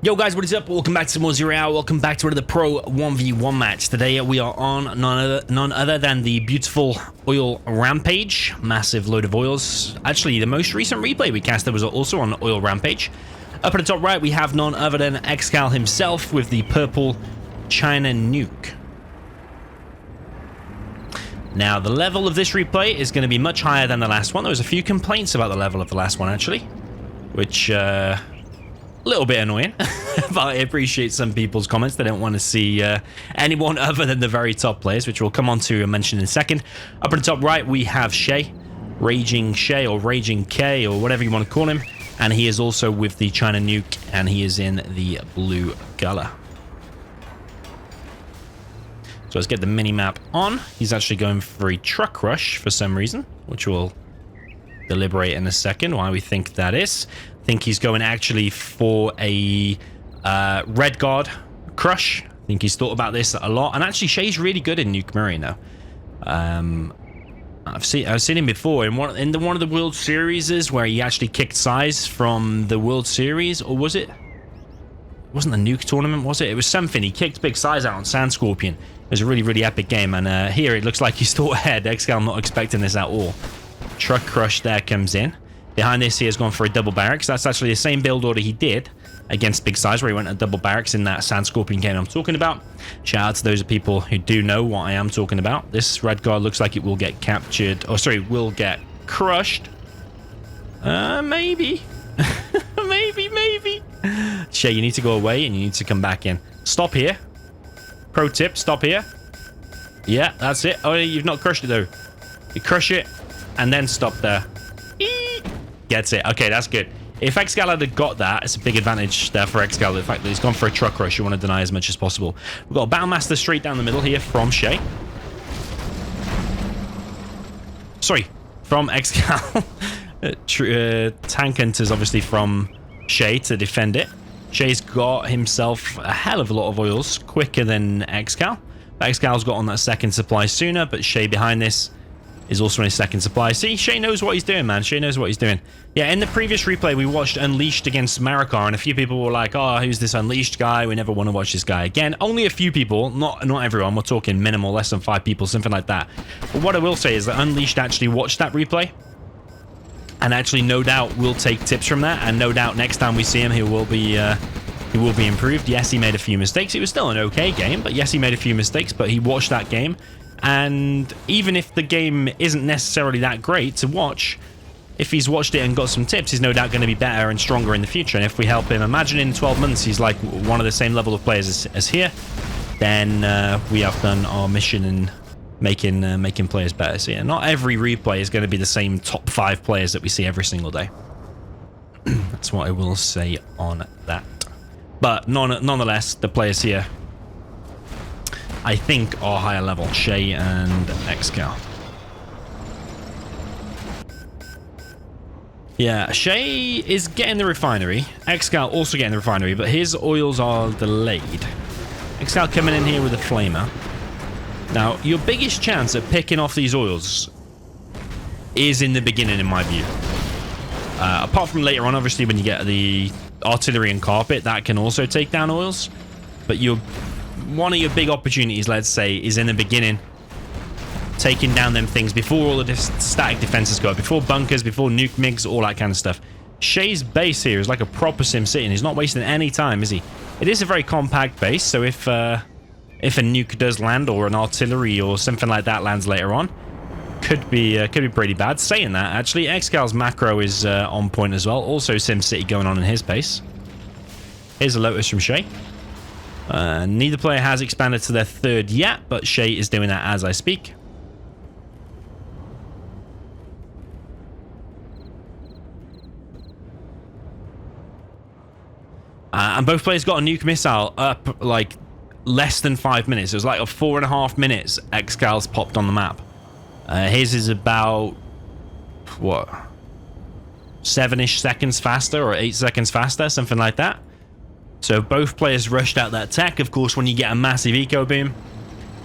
Yo guys, what is up? Welcome back to some more Zero Hour. Welcome back to another Pro 1v1 match. Today we are on none other than the beautiful Oil Rampage. Massive load of oils. Actually, the most recent replay we casted was also on Oil Rampage. Up at the top right, we have none other than ExCaL himself with the purple China Nuke. Now, the level of this replay is going to be much higher than the last one. There was a few complaints about the level of the last one, actually, which, a little bit annoying, but I appreciate some people's comments. They don't want to see anyone other than the very top players, which we'll come on to and mention in a second. Up at the top right, we have Shaye, Raging Shaye or Raging K or whatever you want to call him, and he is also with the China Nuke, and he is in the blue color. So let's get the mini-map on. He's actually going for a truck rush for some reason, which we'll deliberate in a second why we think that is. I think he's going actually for a red guard crush. I think he's thought about this a lot. And actually, Shaye's really good in Nuke Murray now. I've seen him before in one of the World Series where he actually kicked size from the World Series, or was it? It wasn't the Nuke tournament, was it? It was something. He kicked big size out on Sand Scorpion. It was a really, really epic game. And here it looks like he's thought ahead. ExCaL not expecting this at all. Truck crush there comes in. Behind this, he has gone for a double barracks. That's actually the same build order he did against Big Size, where he went a double barracks in that Sand Scorpion game I'm talking about. Shout out to those people who do know what I am talking about. This red guard looks like it will get captured. Oh, sorry, will get crushed. Maybe. maybe. Shaye, you need to go away and you need to come back in. Stop here. Pro tip, stop here. Yeah, that's it. Oh, you've not crushed it, though. You crush it and then stop there. Gets it. Okay, that's good. If ExCaL had got that, it's a big advantage there for ExCaL. The fact that he's gone for a truck rush, you want to deny as much as possible. We've got a Battlemaster straight down the middle here from Shaye. Sorry, from ExCaL. Tank Hunters, obviously, from Shaye to defend it. Shaye's got himself a hell of a lot of oils, quicker than ExCaL. ExCal's got on that second supply sooner, but Shaye behind this is also in his second supply. See, Shaye knows what he's doing, man. Shaye knows what he's doing. Yeah, in the previous replay, we watched Unleashed against Marikar, and a few people were like, oh, who's this Unleashed guy? We never want to watch this guy again. Only a few people, not everyone. We're talking minimal, less than 5 people, something like that. But what I will say is that Unleashed actually watched that replay, and actually, no doubt, will take tips from that, and no doubt next time we see him, he will be improved. Yes, he made a few mistakes. It was still an okay game, but yes, he made a few mistakes, but he watched that game. And even if the game isn't necessarily that great to watch, if he's watched it and got some tips, he's no doubt going to be better and stronger in the future. And if we help him, imagine in 12 months he's like one of the same level of players as here, then we have done our mission in making players better. So yeah, not every replay is going to be the same top 5 players that we see every single day. That's what I will say on that. But nonetheless, the players here, I think, are higher level. Shaye and ExCaL. Yeah, Shaye is getting the refinery. ExCaL also getting the refinery, but his oils are delayed. ExCaL coming in here with a flamer. Now, your biggest chance of picking off these oils is in the beginning, in my view. Apart from later on, obviously, when you get the artillery and carpet, that can also take down oils. But one of your big opportunities, let's say, is in the beginning, taking down them things before all the static defenses go up, before bunkers, before nuke migs, all that kind of stuff. Shaye's base here is like a proper sim city, and he's not wasting any time, is he? It is a very compact base, so if a nuke does land, or an artillery or something like that lands later on, could be pretty bad. Saying that, actually, ExCal's macro is on point as well. Also, SimCity going on in his base. Here's a Lotus from Shaye. Neither player has expanded to their third yet, but Shaye is doing that as I speak. And both players got a nuke missile up like less than 5 minutes. It was like a 4.5 minutes ExCal's popped on the map. His is about, what, 7-ish seconds faster or 8 seconds faster, something like that. So both players rushed out that tech. Of course, when you get a massive eco boom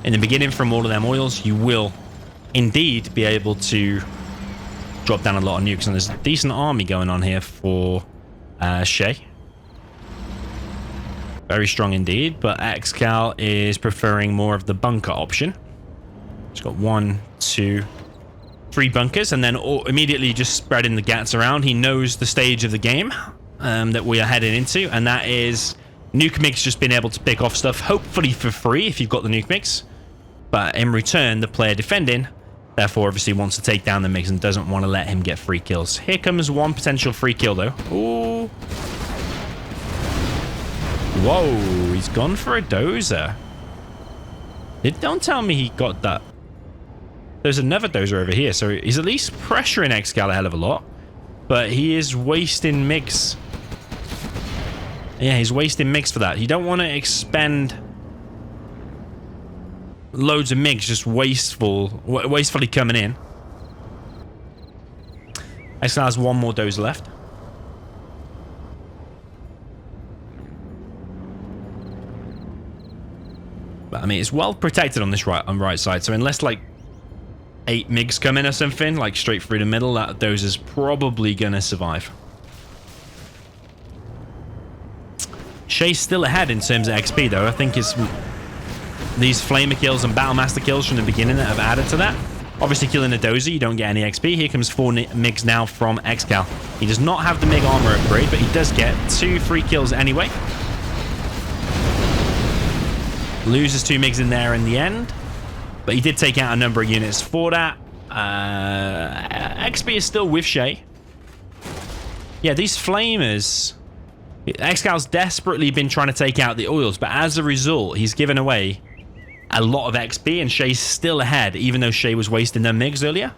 in the beginning from all of them oils, you will indeed be able to drop down a lot of nukes. And there's a decent army going on here for Shaye. Very strong indeed, but ExCaL is preferring more of the bunker option. It's got 1, 2, 3 bunkers, and then immediately just spreading the gats around. He knows the stage of the game that we are heading into, and that is Nuke Mix just being able to pick off stuff, hopefully for free if you've got the Nuke Mix. But in return, the player defending, therefore, obviously wants to take down the Mix and doesn't want to let him get free kills. Here comes one potential free kill, though. Ooh. Whoa, he's gone for a dozer. Don't tell me he got that. There's another dozer over here, so he's at least pressuring ExCaL a hell of a lot. But he is wasting MiGs. Yeah, he's wasting MiGs for that. You don't want to expend loads of MiGs just wastefully coming in. ExCaL has one more dozer left. But I mean, it's well protected on this right side, so unless like 8 MiGs come in or something, like straight through the middle, that dozer's probably gonna survive. Shaye's still ahead in terms of XP, though. I think it's these Flamer kills and Battlemaster kills from the beginning that have added to that. Obviously, killing a dozer, you don't get any XP. Here comes 4 MiGs now from ExCaL. He does not have the MiG armor upgrade, but he does get 2 free kills anyway. Loses 2 MiGs in there in the end, but he did take out a number of units for that. XP is still with Shaye. Yeah, these Flamers... ExCaL's desperately been trying to take out the oils, but as a result, he's given away a lot of XP, and Shaye's still ahead, even though Shaye was wasting their MiGs earlier.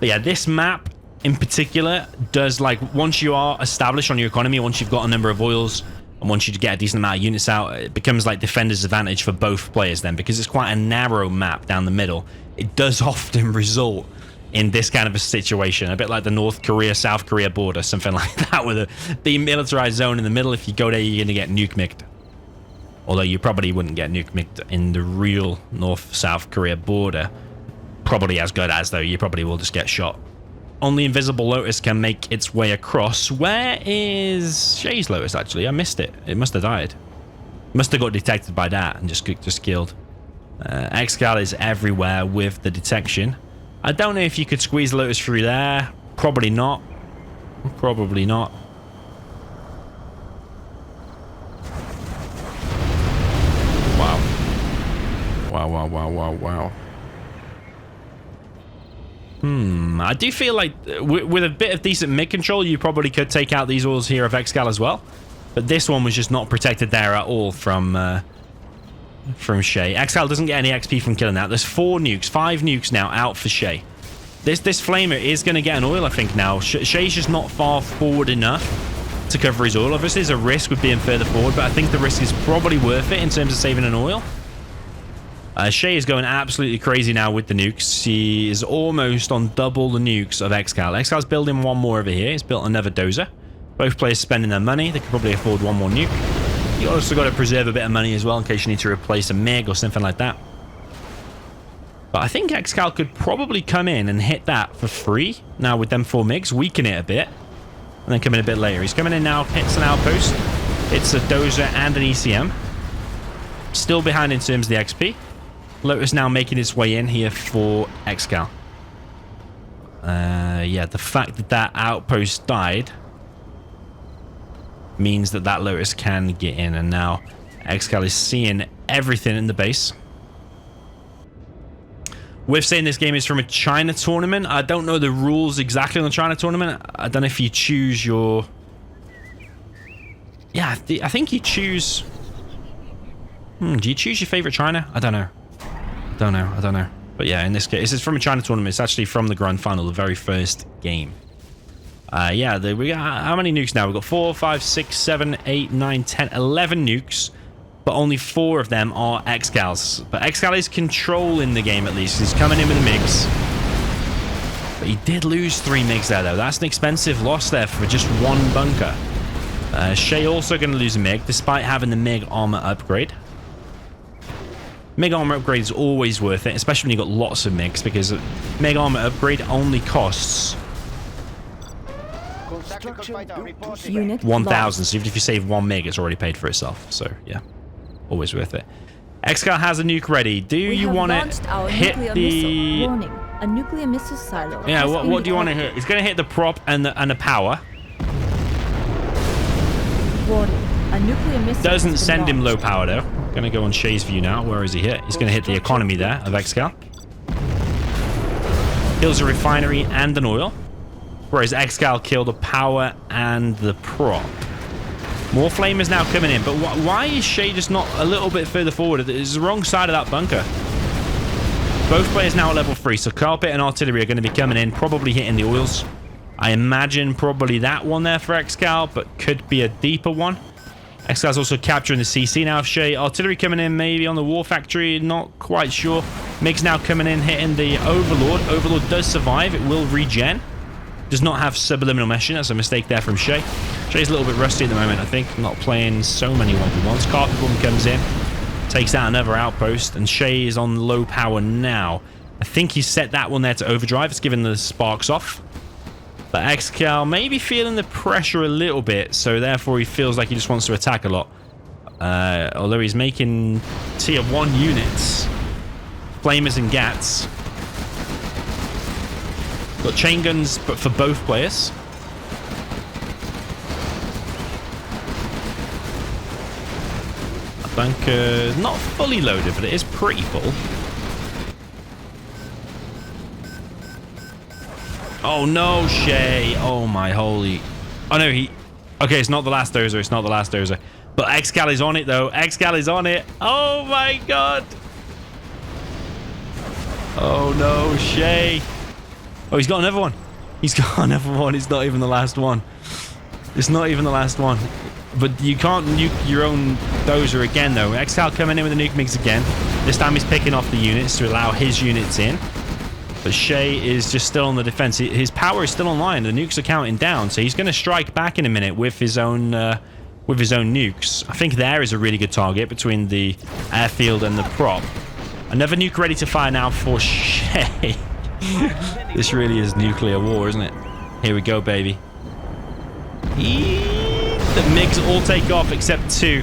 But yeah, this map in particular does, like, once you are established on your economy, once you've got a number of oils, and once you get a decent amount of units out, it becomes like defender's advantage for both players then, because it's quite a narrow map down the middle. It does often result in this kind of a situation, a bit like the North Korea-South Korea border, something like that, with a demilitarized zone in the middle. If you go there, you're going to get nuke-micked. Although you probably wouldn't get nuke-micked in the real North-South Korea border. Probably as good as, though. You probably will just get shot. Only Invisible Lotus can make its way across. Where is Shaye's Lotus, actually? I missed it. It must have died. Must have got detected by that and just killed. ExCaL is everywhere with the detection. I don't know if you could squeeze Lotus through there. Probably not. Probably not. Wow. Wow, wow, wow, wow, wow. I do feel like with a bit of decent mid control, you probably could take out these oils here of ExCaL as well. But this one was just not protected there at all from Shaye. ExCaL doesn't get any XP from killing that. There's 4 nukes, 5 nukes now out for Shaye. This Flamer is going to get an oil, I think, now. Shaye's just not far forward enough to cover his oil. Obviously, there's a risk with being further forward, but I think the risk is probably worth it in terms of saving an oil. Shaye is going absolutely crazy now with the nukes. He is almost on double the nukes of ExCaL. ExCal's building one more over here. He's built another dozer. Both players spending their money. They could probably afford one more nuke. You also got to preserve a bit of money as well in case you need to replace a MiG or something like that. But I think ExCaL could probably come in and hit that for free. Now with them 4 MiGs, weaken it a bit, and then come in a bit later. He's coming in now, hits an outpost. It's a dozer and an ECM. Still behind in terms of the XP. Lotus now making his way in here for ExCaL. Yeah, the fact that that outpost died means that that Lotus can get in, and now ExCaL is seeing everything in the base. We're saying this game is from a China tournament. I don't know the rules exactly on the China tournament. I don't know if you choose your... Yeah, I think you choose... do you choose your favorite China? I don't know. I don't know. But yeah, in this case, this is from a China tournament. It's actually from the grand final, the very first game. Yeah, we got how many nukes now? We've got 4, 5, 6, 7, 8, 9, 10, 11 nukes, but only 4 of them are ExCal's. But ExCaL is controlling the game at least. He's coming in with the MiGs. But he did lose 3 MiGs there, though. That's an expensive loss there for just 1 bunker. Shaye also going to lose a MiG, despite having the MiG armor upgrade. MiG armor upgrade is always worth it, especially when you've got lots of MiGs, because MiG armor upgrade only costs Unit 1,000. So even if you save 1 meg, it's already paid for itself. So yeah, always worth it. ExCaL has a nuke ready. Do you want to hit the... Warning, a nuclear missile silo. Yeah, what do you want to hit? It's going to hit the prop and the power. Warning, a nuclear missile Doesn't send him low power though. Going to go on Shaye's view now. Where is he hit? He's going to hit the economy there of ExCaL. Kills a refinery and an oil. Whereas ExCaL killed the power and the prop. More flamers now coming in. But why is Shaye just not a little bit further forward? It's the wrong side of that bunker. Both players now at level 3. So carpet and artillery are going to be coming in. Probably hitting the oils. I imagine probably that one there for ExCaL. But could be a deeper one. ExCal's also capturing the CC now of Shaye. Artillery coming in maybe on the war factory. Not quite sure. MiG's now coming in hitting the Overlord. Overlord does survive. It will regen. Does not have subliminal meshing. That's a mistake there from Shaye. Shaye's a little bit rusty at the moment, I think. Not playing so many 1v1s. Carpet bomb comes in. Takes out another outpost. And Shaye is on low power now. I think he's set that one there to overdrive. It's giving the sparks off. But ExCaL may be feeling the pressure a little bit. So therefore he feels like he just wants to attack a lot. Although he's making tier 1 units. Flamers and Gats. Got chain guns, but for both players. A bunker not fully loaded, but it is pretty full. Oh no, Shaye! Oh my holy! Oh no, he. Okay, it's not the last dozer. It's not the last dozer. But ExCaL is on it though. ExCaL is on it. Oh my god! Oh no, Shaye! Oh, he's got another one. He's got another one. It's not even the last one. It's not even the last one. But you can't nuke your own dozer again, though. ExCaL coming in with the nuke mix again. This time he's picking off the units to allow his units in. But Shaye is just still on the defense. His power is still online. The nukes are counting down. So he's going to strike back in a minute with his own nukes. I think there is a really good target between the airfield and the prop. Another nuke ready to fire now for Shaye. This really is nuclear war, isn't it? Here we go, baby. The MiGs all take off except 2.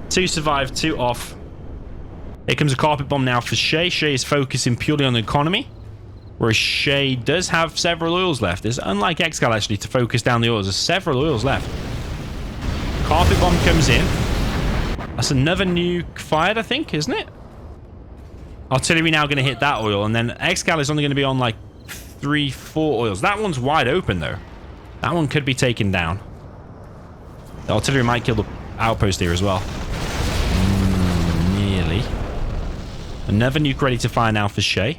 2 survive, 2 off. Here comes a carpet bomb now for Shaye. Shaye is focusing purely on the economy. Whereas Shaye does have several oils left. It's unlike ExCaL actually to focus down the oils. There's several oils left. Carpet bomb comes in. That's another nuke fired, I think, isn't it? Artillery now going to hit that oil, and then ExCaL is only going to be on like 3-4 oils. That one's wide open though. That one could be taken down. The artillery might kill the outpost here as well. Nearly. Another nuke ready to fire now for Shaye.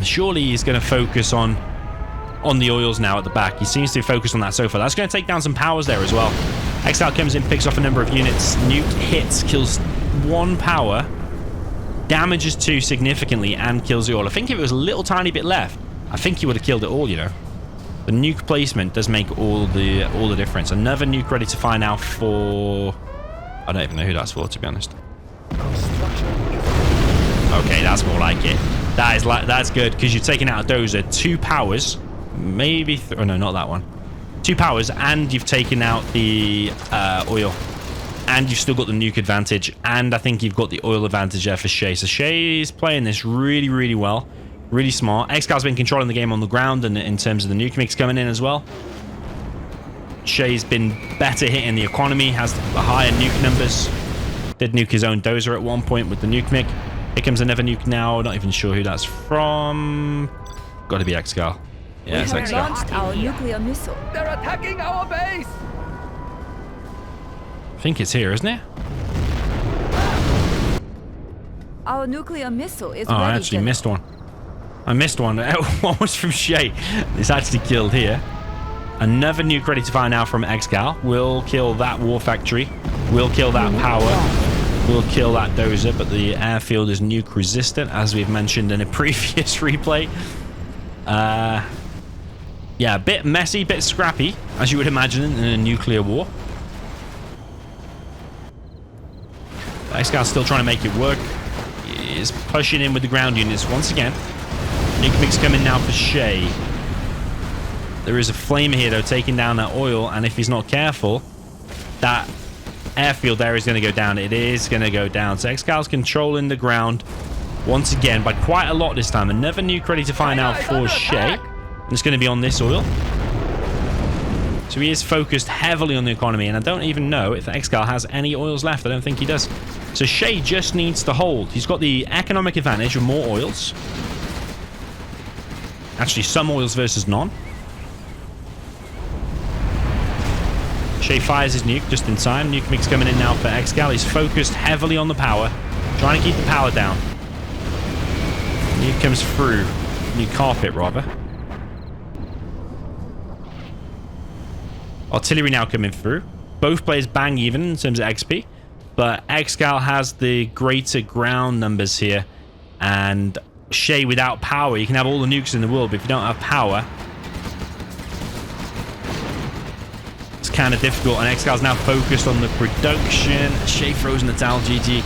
Surely he's going to focus on the oils now at the back. He seems to focus on that so far. That's going to take down some powers there as well. ExCaL comes in, picks off a number of units. Nuke hits, kills 1 power. Damages 2 significantly and kills the oil. I think if it was a little tiny bit left, I think he would have killed it all, you know. The nuke placement does make all the difference. Another nuke ready to fire now for... I don't even know who that's for, to be honest. Okay, that's more like it. That's good, because you're taking out a dozer. 2 powers. Maybe... oh, no, not that one. 2 powers, and you've taken out the oil. And you've still got the nuke advantage. And I think you've got the oil advantage there for Shaye. So Shaye is playing this really, really well. Really smart. ExCal's been controlling the game on the ground and in terms of the nuke mix coming in as well. Shaye's been better hitting the economy. Has the higher nuke numbers. Did nuke his own dozer at one point with the nuke mix. Here comes another nuke now. Not even sure who that's from. Got to be ExCaL. Yeah, it's ExCaL. Launched our nuclear missile. They're attacking our base! I think it's here, isn't it? Our nuclear missile is ready, I actually General. missed one. I missed one. One was from Shaye. It's actually killed here. Another nuke ready to fire now from ExCaL. We'll kill that war factory. We'll kill that power. We'll kill that dozer, but the airfield is nuke resistant, as we've mentioned in a previous replay. Yeah, a bit messy, bit scrappy, as you would imagine in a nuclear war. ExCal's still trying to make it work. He is pushing in with the ground units once again. Nuke mix coming now for Shaye. There is a flamer here, though, taking down that oil. And if he's not careful, that airfield there is going to go down. It is going to go down. So ExCaL's controlling the ground once again by quite a lot this time. Another nuke ready to find out for Shaye. And it's going to be on this oil. So he is focused heavily on the economy. And I don't even know if ExCaL has any oils left. I don't think he does. So Shaye just needs to hold. He's got the economic advantage of more oils. Actually, some oils versus none. Shaye fires his nuke just in time. Nuke mix coming in now for ExCaL. He's focused heavily on the power. Trying to keep the power down. Nuke comes through. Nuke carpet, rather. Artillery now coming through. Both players bang even in terms of XP. But ExCaL has the greater ground numbers here. And Shaye without power. You can have all the nukes in the world, but if you don't have power, kind of difficult. And ExCaL's now focused on the production. Shaye throws in the towel. GG.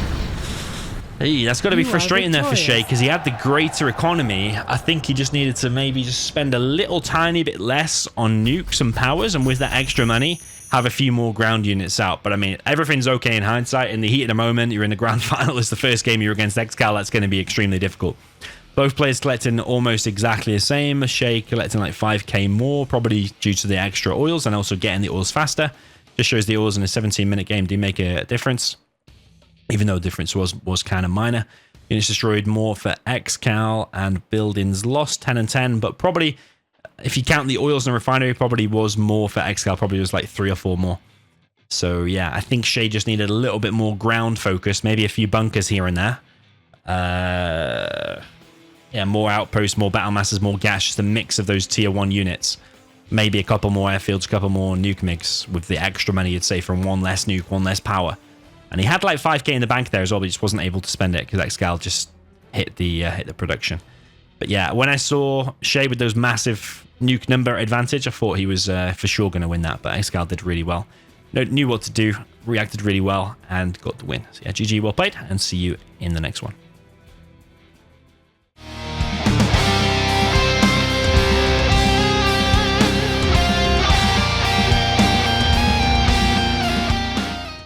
Hey, that's got to be frustrating there for Shaye, because he had the greater economy. I think he just needed to maybe just spend a little tiny bit less on nukes and powers, and with that extra money have a few more ground units out. But I mean, everything's okay in hindsight. In the heat of the moment, you're in the grand final. It's the first game you're against ExCaL. That's going to be extremely difficult. Both players collecting almost exactly the same. Shaye collecting like 5k more, probably due to the extra oils and also getting the oils faster. Just shows the oils in a 17-minute game do make a difference, even though the difference was kind of minor. Units destroyed more for ExCaL, and buildings lost 10 and 10, but probably, if you count the oils in the refinery, probably was more for ExCaL. Probably was like 3 or 4 more. So yeah, I think Shaye just needed a little bit more ground focus, maybe a few bunkers here and there. Yeah, more outposts, more battle masses, more gas, just a mix of those tier 1 units. Maybe a couple more airfields, a couple more nuke mix with the extra money, you'd say, from 1 less nuke, 1 less power. And he had like 5k in the bank there as well, but he just wasn't able to spend it because ExCaL just hit the production. But yeah, when I saw Shaye with those massive nuke number advantage, I thought he was for sure going to win that, but ExCaL did really well. Knew what to do, reacted really well, and got the win. So yeah, GG, well played, and see you in the next one.